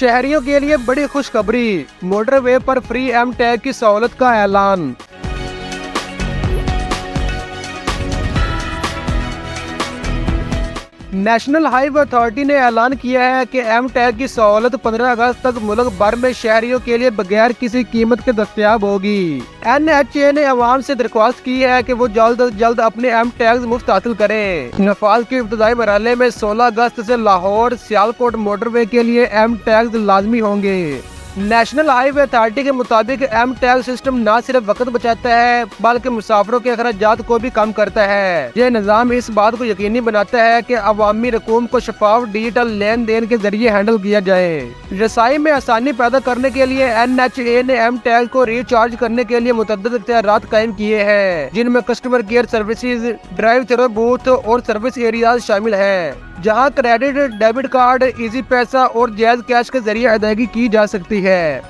شہریوں کے لیے بڑی خوشخبری، موٹر وے پر فری ایم ٹیگ کی سہولت کا اعلان۔ نیشنل ہائی وے اتھارٹی نے اعلان کیا ہے کہ ایم ٹیگ کی سہولت 15 اگست تک ملک بھر میں شہریوں کے لیے بغیر کسی قیمت کے دستیاب ہوگی۔ این ایچ اے نے عوام سے درخواست کی ہے کہ وہ جلد از جلد اپنے ایم ٹیگز مفت حاصل کریں۔ نفاذ کے ابتدائی مرحلے میں 16 اگست سے لاہور سیالکوٹ موٹر وے کے لیے ایم ٹیگز لازمی ہوں گے۔ نیشنل ہائی وے اتھارٹی کے مطابق ایم ٹیگ سسٹم نہ صرف وقت بچاتا ہے بلکہ مسافروں کے اخراجات کو بھی کم کرتا ہے۔ یہ نظام اس بات کو یقینی بناتا ہے کہ عوامی رقوم کو شفاف ڈیجیٹل لین دین کے ذریعے ہینڈل کیا جائے۔ رسائی میں آسانی پیدا کرنے کے لیے این ایچ اے نے ایم ٹیگ کو ریچارج کرنے کے لیے متعدد اختیارات قائم کیے ہیں، جن میں customer care services, drive through booth اور سروس ایریاز شامل ہیں، جہاں کریڈٹ، ڈیبٹ کارڈ، ایزی پیسہ اور جائز کیش کے ذریعے ادائیگی کی جا سکتی ہے۔